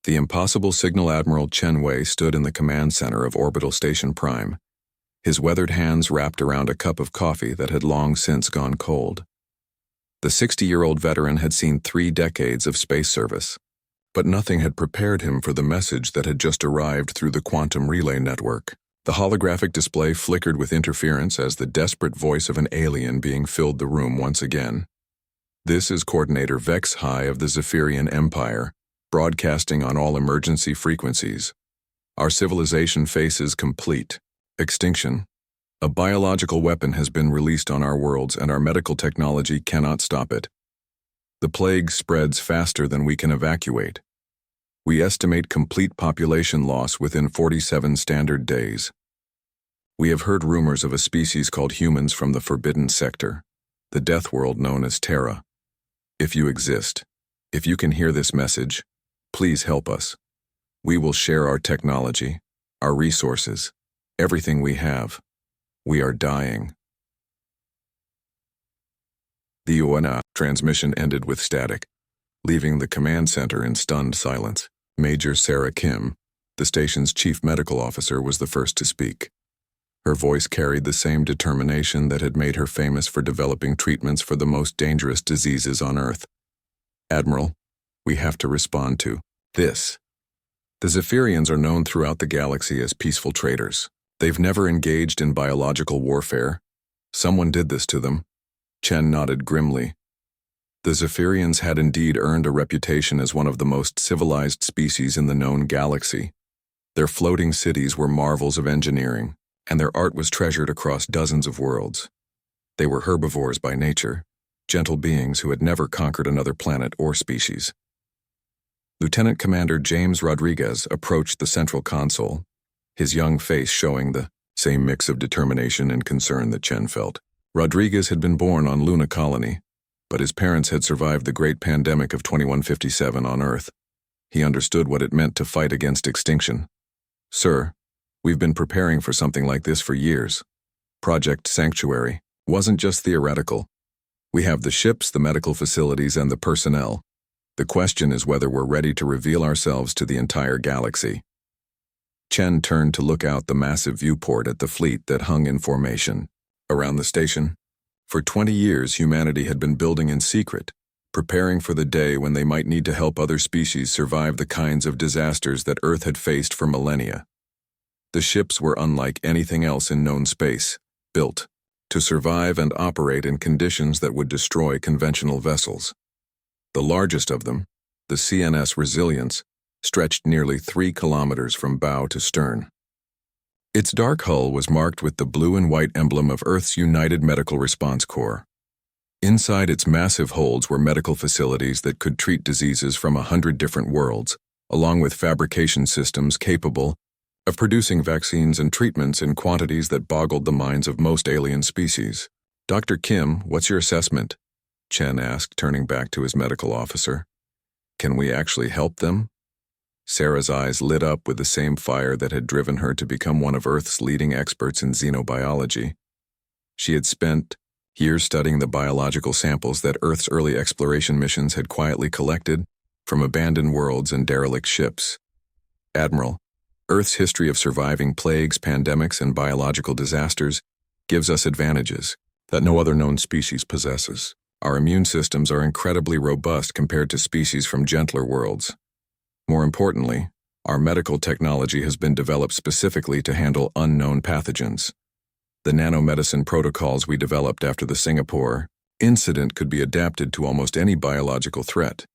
The impossible Signal Admiral Chen Wei stood in the command center of Orbital Station Prime, his weathered hands wrapped around a cup of coffee that had long since gone cold. The 60-year-old veteran had seen 3 decades of space service, but nothing had prepared him for the message that had just arrived through the quantum relay network. The holographic display flickered with interference as the desperate voice of an alien being filled the room once again. This is Coordinator Vex High of the Zephyrian Empire, broadcasting on all emergency frequencies. Our civilization faces complete extinction. A biological weapon has been released on our worlds, and our medical technology cannot stop it. The plague spreads faster than we can evacuate. We estimate complete population loss within 47 standard days. We have heard rumors of a species called humans from the Forbidden Sector, the death world known as Terra. If you exist, if you can hear this message, please help us. We will share our technology, our resources, everything we have. We are dying. The UNA transmission ended with static, leaving the command center in stunned silence. Major Sarah Kim, the station's chief medical officer, was the first to speak. Her voice carried the same determination that had made her famous for developing treatments for the most dangerous diseases on Earth. Admiral, we have to respond to this. The Zephyrians are known throughout the galaxy as peaceful traders. They've never engaged in biological warfare. Someone did this to them. Chen nodded grimly. The Zephyrians had indeed earned a reputation as one of the most civilized species in the known galaxy. Their floating cities were marvels of engineering, and their art was treasured across dozens of worlds. They were herbivores by nature, gentle beings who had never conquered another planet or species. Lieutenant Commander James Rodriguez approached the central console, his young face showing the same mix of determination and concern that Chen felt. Rodriguez had been born on Luna Colony, but his parents had survived the great pandemic of 2157 on Earth. He understood what it meant to fight against extinction. Sir, we've been preparing for something like this for years. Project Sanctuary wasn't just theoretical. We have the ships, the medical facilities, and the personnel. The question is whether we're ready to reveal ourselves to the entire galaxy. Chen turned to look out the massive viewport at the fleet that hung in formation around the station. For 20 years, humanity had been building in secret, preparing for the day when they might need to help other species survive the kinds of disasters that Earth had faced for millennia. The ships were unlike anything else in known space, built to survive and operate in conditions that would destroy conventional vessels. The largest of them, the CNS Resilience, stretched nearly 3 kilometers from bow to stern. Its dark hull was marked with the blue and white emblem of Earth's United Medical Response Corps. Inside its massive holds were medical facilities that could treat diseases from 100 different worlds, along with fabrication systems capable of producing vaccines and treatments in quantities that boggled the minds of most alien species. Dr. Kim, what's your assessment? Chen asked, turning back to his medical officer. Can we actually help them? Sarah's eyes lit up with the same fire that had driven her to become one of Earth's leading experts in xenobiology. She had spent years studying the biological samples that Earth's early exploration missions had quietly collected from abandoned worlds and derelict ships. Admiral, Earth's history of surviving plagues, pandemics, and biological disasters gives us advantages that no other known species possesses. Our immune systems are incredibly robust compared to species from gentler worlds. More importantly, our medical technology has been developed specifically to handle unknown pathogens. The nanomedicine protocols we developed after the Singapore incident could be adapted to almost any biological threat.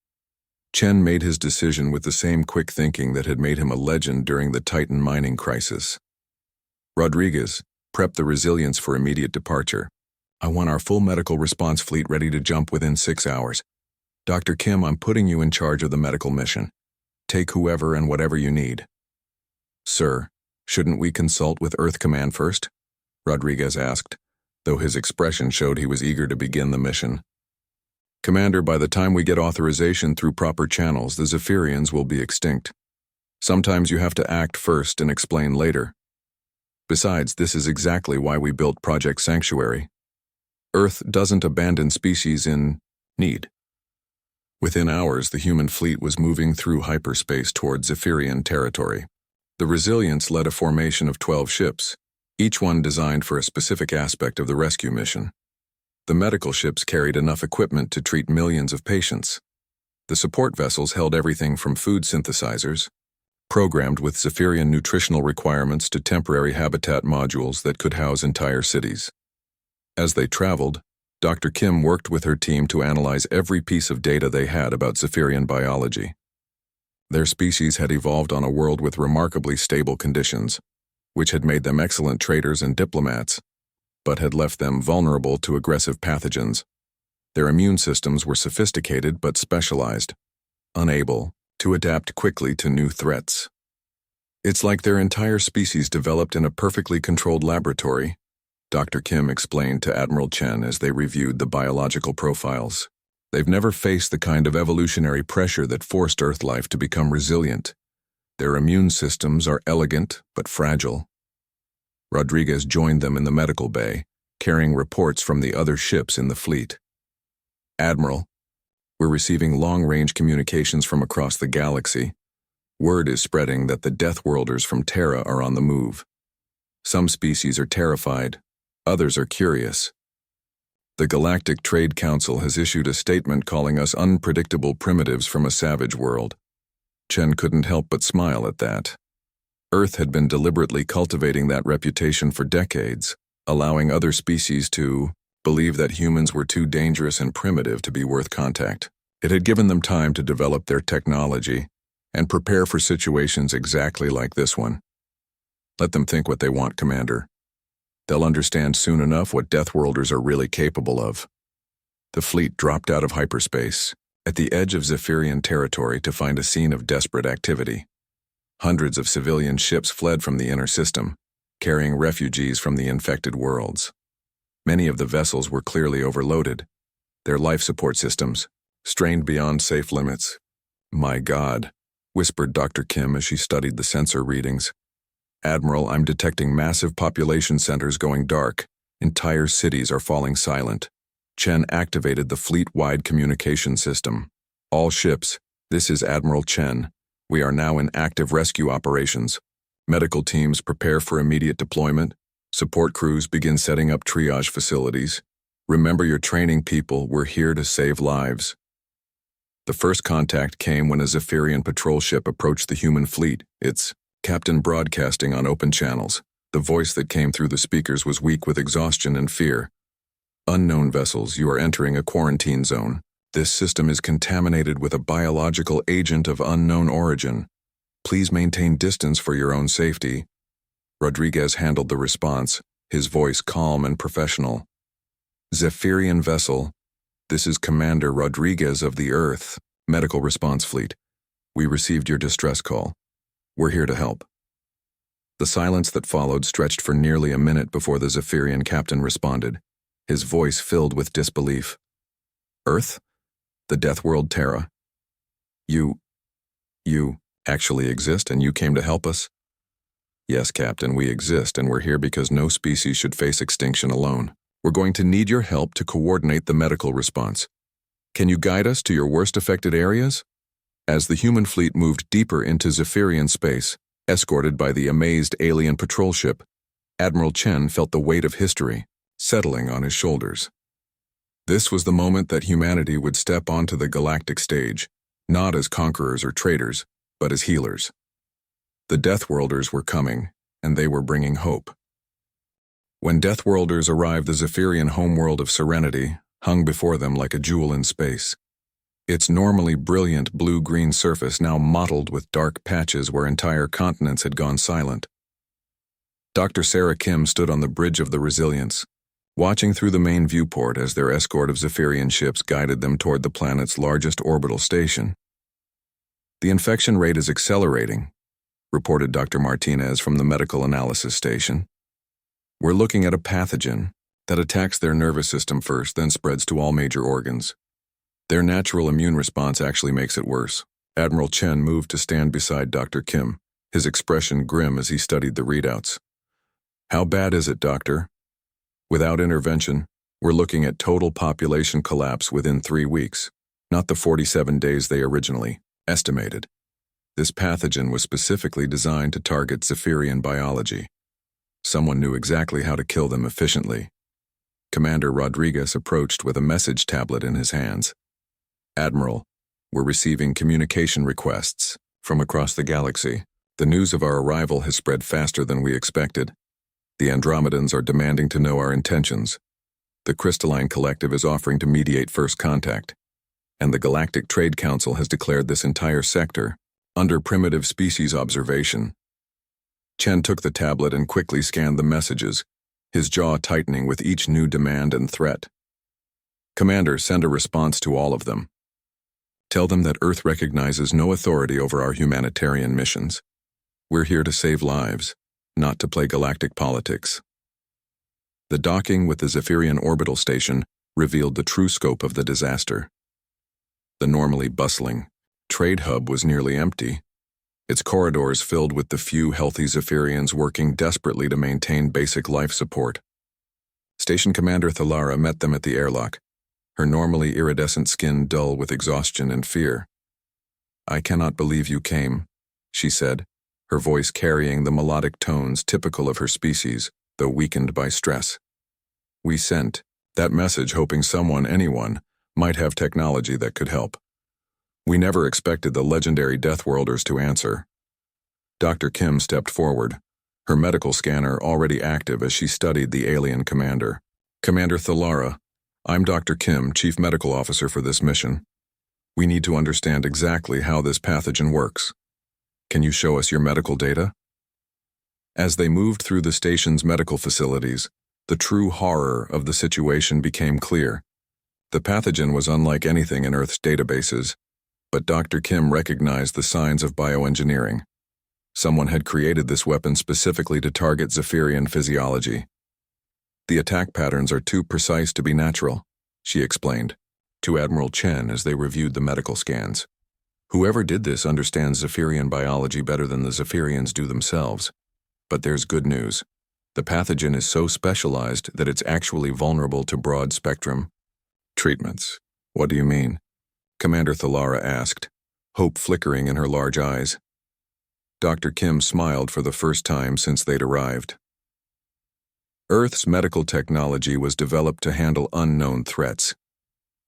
Chen made his decision with the same quick thinking that had made him a legend during the Titan mining crisis. Rodriguez, prep the Resilience for immediate departure. I want our full medical response fleet ready to jump within 6 hours. Dr. Kim, I'm putting you in charge of the medical mission. Take whoever and whatever you need. Sir, shouldn't we consult with Earth Command first? Rodriguez asked, though his expression showed he was eager to begin the mission. Commander, by the time we get authorization through proper channels, the Zephyrians will be extinct. Sometimes you have to act first and explain later. Besides, this is exactly why we built Project Sanctuary. Earth doesn't abandon species in need. Within hours, the human fleet was moving through hyperspace toward Zephyrian territory. The Resilience led a formation of 12 ships, each one designed for a specific aspect of the rescue mission. The medical ships carried enough equipment to treat millions of patients. The support vessels held everything from food synthesizers, programmed with Zephyrian nutritional requirements, to temporary habitat modules that could house entire cities. As they traveled, Dr. Kim worked with her team to analyze every piece of data they had about Zephyrian biology. Their species had evolved on a world with remarkably stable conditions, which had made them excellent traders and diplomats, but had left them vulnerable to aggressive pathogens. Their immune systems were sophisticated but specialized, unable to adapt quickly to new threats. It's like their entire species developed in a perfectly controlled laboratory, Dr. Kim explained to Admiral Chen as they reviewed the biological profiles. They've never faced the kind of evolutionary pressure that forced Earth life to become resilient. Their immune systems are elegant but fragile. Rodriguez joined them in the medical bay, carrying reports from the other ships in the fleet. Admiral, we're receiving long-range communications from across the galaxy. Word is spreading that the Death Worlders from Terra are on the move. Some species are terrified, others are curious. The Galactic Trade Council has issued a statement calling us unpredictable primitives from a savage world. Chen couldn't help but smile at that. Earth had been deliberately cultivating that reputation for decades, allowing other species to believe that humans were too dangerous and primitive to be worth contact. It had given them time to develop their technology and prepare for situations exactly like this one. Let them think what they want, Commander. They'll understand soon enough what Death Worlders are really capable of. The fleet dropped out of hyperspace, at the edge of Zephyrian territory, to find a scene of desperate activity. Hundreds of civilian ships fled from the inner system, carrying refugees from the infected worlds. Many of the vessels were clearly overloaded, their life support systems strained beyond safe limits. "My God," whispered Dr. Kim as she studied the sensor readings. "Admiral, I'm detecting massive population centers going dark. Entire cities are falling silent." Chen activated the fleet-wide communication system. "All ships, this is Admiral Chen. We are now in active rescue operations. Medical teams prepare for immediate deployment. Support crews begin setting up triage facilities. Remember your training, people. We're here to save lives." The first contact came when a Zephyrian patrol ship approached the human fleet, its captain broadcasting on open channels. The voice that came through the speakers was weak with exhaustion and fear. "Unknown vessels, you are entering a quarantine zone. This system is contaminated with a biological agent of unknown origin. Please maintain distance for your own safety." Rodriguez handled the response, his voice calm and professional. "Zephyrian vessel, this is Commander Rodriguez of the Earth Medical Response Fleet. We received your distress call. We're here to help." The silence that followed stretched for nearly a minute before the Zephyrian captain responded, his voice filled with disbelief. "Earth? The Death World Terra? You actually exist and you came to help us?" "Yes, Captain, we exist, and we're here because no species should face extinction alone. We're going to need your help to coordinate the medical response. Can you guide us to your worst affected areas?" As the human fleet moved deeper into Zephyrian space, escorted by the amazed alien patrol ship, Admiral Chen felt the weight of history settling on his shoulders. This was the moment that humanity would step onto the galactic stage, not as conquerors or traitors, but as healers. The Death Worlders were coming, and they were bringing hope. When Death Worlders arrived, the Zephyrian homeworld of Serenity hung before them like a jewel in space. Its normally brilliant blue-green surface now mottled with dark patches where entire continents had gone silent. Dr. Sarah Kim stood on the bridge of the Resilience, watching through the main viewport as their escort of Zephyrian ships guided them toward the planet's largest orbital station. "The infection rate is accelerating," reported Dr. Martinez from the medical analysis station. "We're looking at a pathogen that attacks their nervous system first, then spreads to all major organs. Their natural immune response actually makes it worse." Admiral Chen moved to stand beside Dr. Kim, his expression grim as he studied the readouts. "How bad is it, Doctor?" "Without intervention, we're looking at total population collapse within 3 weeks. not the 47 days they originally estimated. This pathogen was specifically designed to target Zephyrian biology. Someone knew exactly how to kill them efficiently. Commander Rodriguez approached with a message tablet in his hands. "Admiral, we're receiving communication requests from across the galaxy. The news of our arrival has spread faster than we expected. The Andromedans are demanding to know our intentions. The Crystalline Collective is offering to mediate first contact, and the Galactic Trade Council has declared this entire sector under primitive species observation." Chen took the tablet and quickly scanned the messages, his jaw tightening with each new demand and threat. "Commander, send a response to all of them. Tell them that Earth recognizes no authority over our humanitarian missions. We're here to save lives, not to play galactic politics." The docking with the Zephyrian orbital station revealed the true scope of the disaster. The normally bustling trade hub was nearly empty, its corridors filled with the few healthy Zephyrians working desperately to maintain basic life support. Station Commander Thalara met them at the airlock, her normally iridescent skin dull with exhaustion and fear. "I cannot believe you came," she said, her voice carrying the melodic tones typical of her species, though weakened by stress. "We sent that message hoping anyone, might have technology that could help. We never expected the legendary Deathworlders to answer." Dr. Kim stepped forward, her medical scanner already active as she studied the alien commander. "Commander Thalara, I'm Dr. Kim, Chief Medical Officer for this mission. We need to understand exactly how this pathogen works. Can you show us your medical data?" As they moved through the station's medical facilities, the true horror of the situation became clear. The pathogen was unlike anything in Earth's databases, but Dr. Kim recognized the signs of bioengineering. Someone had created this weapon specifically to target Zephyrian physiology. "The attack patterns are too precise to be natural," she explained to Admiral Chen as they reviewed the medical scans. "Whoever did this understands Zephyrian biology better than the Zephyrians do themselves. But there's good news. The pathogen is so specialized that it's actually vulnerable to broad-spectrum treatments." "What do you mean?" Commander Thalara asked, hope flickering in her large eyes. Dr. Kim smiled for the first time since they'd arrived. "Earth's medical technology was developed to handle unknown threats.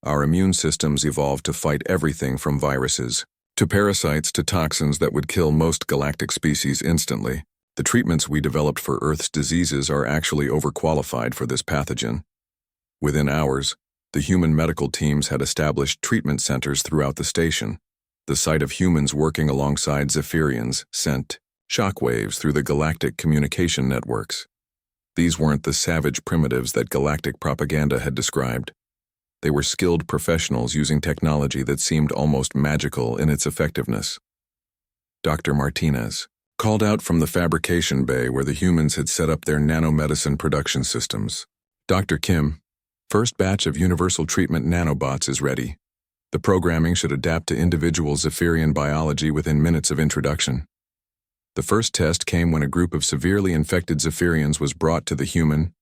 Our immune systems evolved to fight everything from viruses to parasites to toxins that would kill most galactic species instantly. The treatments we developed for Earth's diseases are actually overqualified for this pathogen. Within hours, the human medical teams had established treatment centers throughout the station. The sight of humans working alongside Zephyrians sent shockwaves through the galactic communication networks. These weren't the savage primitives that galactic propaganda had described. They were skilled professionals using technology that seemed almost magical in its effectiveness. Dr. Martinez called out from the fabrication bay where the humans had set up their nanomedicine production systems. "Dr. Kim, first batch of universal treatment nanobots is ready. The programming should adapt to individual Zephyrian biology within minutes of introduction." The first test came when a group of severely infected Zephyrians was brought to the human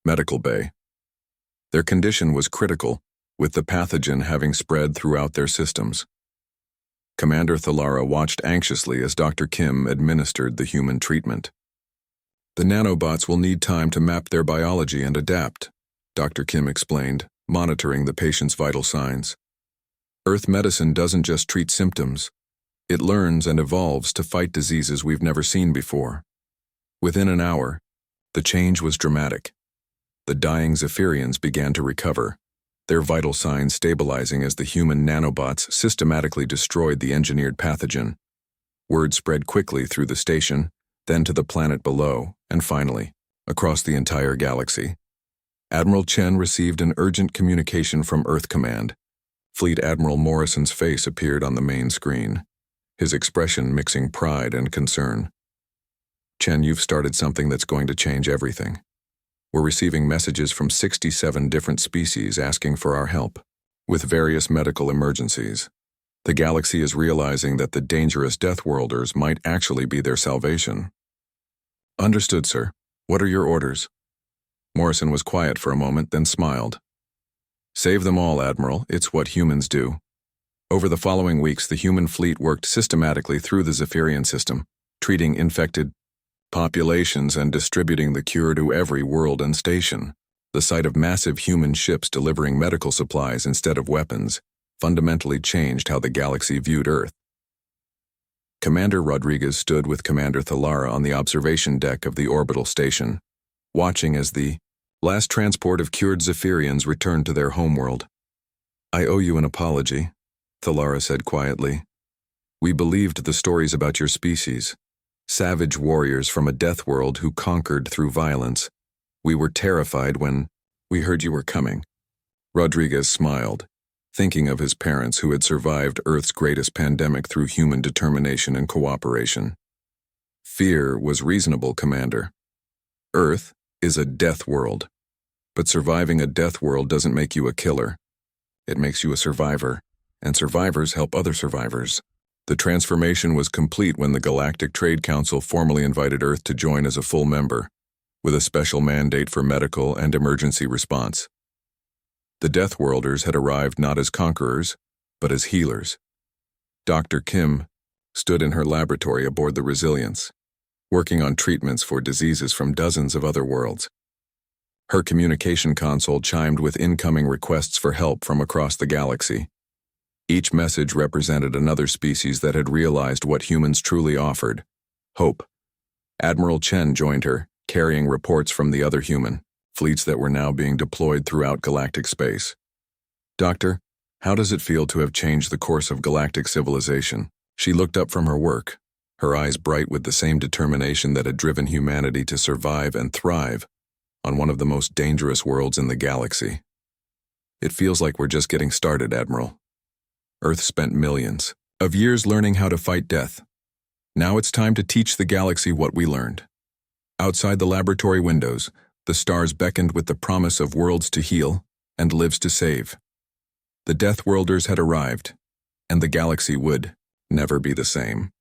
medical bay. Their condition was critical, with the pathogen having spread throughout their systems. Commander Thalara watched anxiously as Dr. Kim administered the human treatment. "The nanobots will need time to map their biology and adapt," Dr. Kim explained, monitoring the patient's vital signs. "Earth medicine doesn't just treat symptoms. It learns and evolves to fight diseases we've never seen before." Within an hour, the change was dramatic. The dying Zephyrians began to recover, their vital signs stabilizing as the human nanobots systematically destroyed the engineered pathogen. Word spread quickly through the station, then to the planet below, and finally, across the entire galaxy. Admiral Chen received an urgent communication from Earth Command. Fleet Admiral Morrison's face appeared on the main screen, his expression mixing pride and concern. "Chen, you've started something that's going to change everything. We're receiving messages from 67 different species asking for our help, with various medical emergencies. The galaxy is realizing that the dangerous Deathworlders might actually be their salvation." "Understood, sir. What are your orders?" Morrison was quiet for a moment, then smiled. "Save them all, Admiral. It's what humans do. Over the following weeks, the human fleet worked systematically through the Zephyrian system, treating infected populations and distributing the cure to every world and station. The sight of massive human ships delivering medical supplies instead of weapons fundamentally changed how the galaxy viewed Earth. Commander Rodriguez stood with Commander Thalara on the observation deck of the orbital station, watching as the last transport of cured Zephyrians returned to their homeworld. "I owe you an apology," Thalara said quietly. "We believed the stories about your species, savage warriors from a death world who conquered through violence. We were terrified when we heard you were coming." Rodriguez smiled, thinking of his parents who had survived Earth's greatest pandemic through human determination and cooperation. "Fear was reasonable, Commander. Earth is a death world, but surviving a death world doesn't make you a killer. It makes you a survivor, and survivors help other survivors." The transformation was complete when the Galactic Trade Council formally invited Earth to join as a full member, with a special mandate for medical and emergency response. The Death Worlders had arrived not as conquerors, but as healers. Dr. Kim stood in her laboratory aboard the Resilience, working on treatments for diseases from dozens of other worlds. Her communication console chimed with incoming requests for help from across the galaxy. Each message represented another species that had realized what humans truly offered: hope. Admiral Chen joined her, carrying reports from the other human fleets that were now being deployed throughout galactic space. "Doctor, how does it feel to have changed the course of galactic civilization?" She looked up from her work, her eyes bright with the same determination that had driven humanity to survive and thrive on one of the most dangerous worlds in the galaxy. "It feels like we're just getting started, Admiral. Earth spent millions of years learning how to fight death. Now it's time to teach the galaxy what we learned." Outside the laboratory windows, the stars beckoned with the promise of worlds to heal and lives to save. The Death Worlders had arrived, and the galaxy would never be the same.